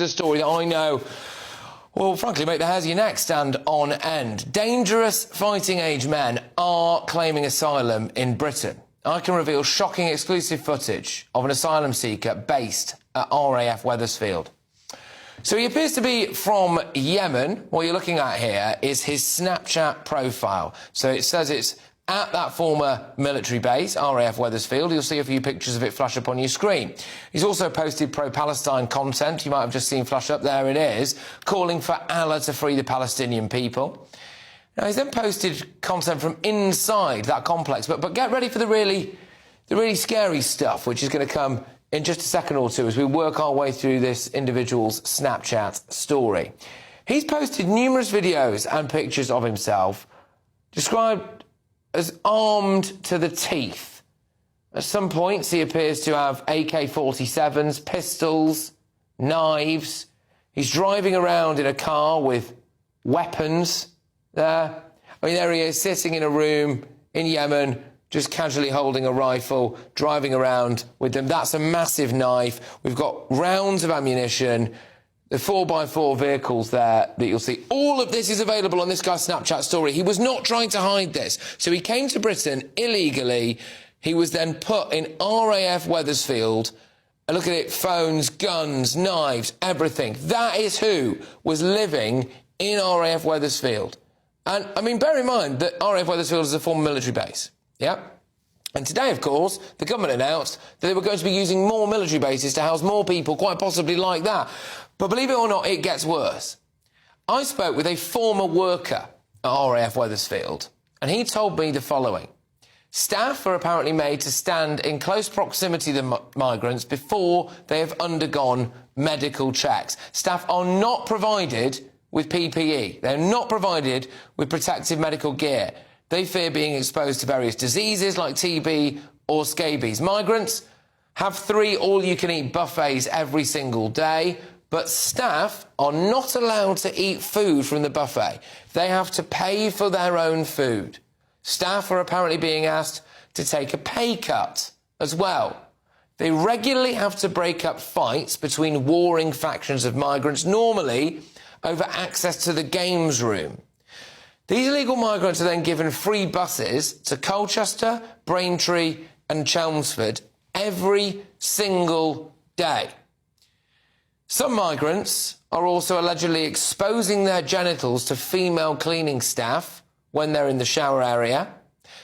A story that I know will frankly make the hairs of your neck stand on end. Dangerous fighting age men are claiming asylum in Britain. I can reveal shocking exclusive footage of an asylum seeker based at RAF Wethersfield. So he appears to be from Yemen. What you're looking at here is his Snapchat profile. So it says it's at that former military base, RAF Wethersfield. You'll see a few pictures of it flash up on your screen. He's also posted pro-Palestine content. You might have just seen flash up. There it is, calling for Allah to free the Palestinian people. Now, he's then posted content from inside that complex. But get ready for the really scary stuff, which is going to come in just a second or two as we work our way through this individual's Snapchat story. He's posted numerous videos and pictures of himself described as armed to the teeth. At some points, he appears to have AK-47s, pistols, knives. He's driving around in a car with weapons there. I mean, there he is, sitting in a room in Yemen, just casually holding a rifle, driving around with them. That's a massive knife. We've got rounds of ammunition. The 4x4 vehicles there that you'll see. All of this is available on this guy's Snapchat story. He was not trying to hide this. So he came to Britain illegally. He was then put in RAF Wethersfield. And look at it, phones, guns, knives, everything. That is who was living in RAF Wethersfield. And, I mean, bear in mind that RAF Wethersfield is a former military base. Yeah? And today, of course, the government announced that they were going to be using more military bases to house more people, quite possibly like that. But believe it or not, it gets worse. I spoke with a former worker at RAF Wethersfield, and he told me the following. Staff are apparently made to stand in close proximity to the migrants before they have undergone medical checks. Staff are not provided with PPE. They're not provided with protective medical gear. They fear being exposed to various diseases like TB or scabies. Migrants have 3 all-you-can-eat buffets every single day, but staff are not allowed to eat food from the buffet. They have to pay for their own food. Staff are apparently being asked to take a pay cut as well. They regularly have to break up fights between warring factions of migrants, normally over access to the games room. These illegal migrants are then given free buses to Colchester, Braintree and Chelmsford every single day. Some migrants are also allegedly exposing their genitals to female cleaning staff when they're in the shower area.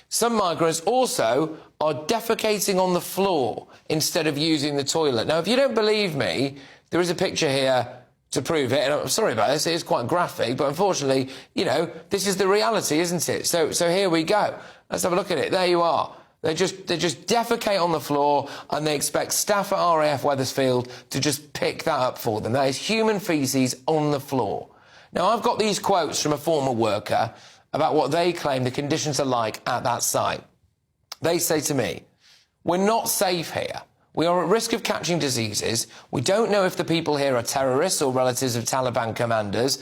Some migrants also are defecating on the floor instead of using the toilet. Now, if you don't believe me, there is a picture here to prove it, and I'm sorry about this, it is quite graphic, but unfortunately, you know, this is the reality, isn't it? So here we go. Let's have a look at it. There you are. They just defecate on the floor, and they expect staff at RAF Wethersfield to just pick that up for them. That is human faeces on the floor. Now, I've got these quotes from a former worker about what they claim the conditions are like at that site. They say to me, "We're not safe here. We are at risk of catching diseases. We don't know if the people here are terrorists or relatives of Taliban commanders.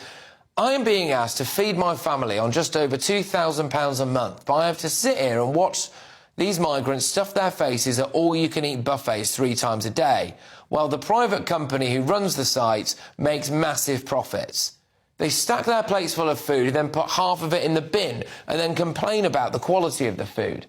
I am being asked to feed my family on just over £2,000 a month, but I have to sit here and watch these migrants stuff their faces at all-you-can-eat buffets 3 times a day, while the private company who runs the site makes massive profits. They stack their plates full of food and then put half of it in the bin and then complain about the quality of the food.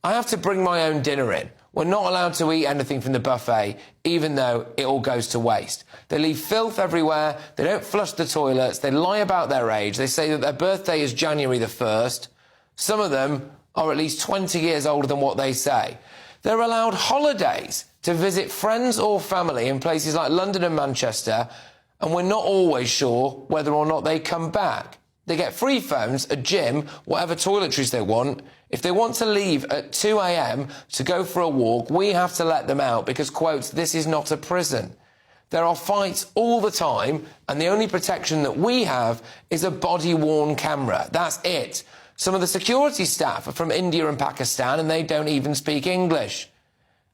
I have to bring my own dinner in. We're not allowed to eat anything from the buffet, even though it all goes to waste. They leave filth everywhere, they don't flush the toilets, they lie about their age, they say that their birthday is January the 1st. Some of them are at least 20 years older than what they say. They're allowed holidays to visit friends or family in places like London and Manchester, and we're not always sure whether or not they come back. They get free phones, a gym, whatever toiletries they want. If they want to leave at 2 a.m. to go for a walk, we have to let them out because, quote, this is not a prison. There are fights all the time, and the only protection that we have is a body-worn camera. That's it. Some of the security staff are from India and Pakistan, and they don't even speak English.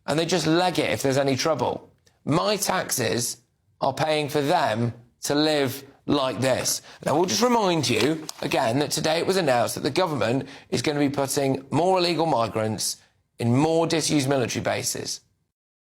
And they just leg it if there's any trouble. My taxes are paying for them to live like this. Now, we'll just remind you, again, that today it was announced that the government is going to be putting more illegal migrants in more disused military bases.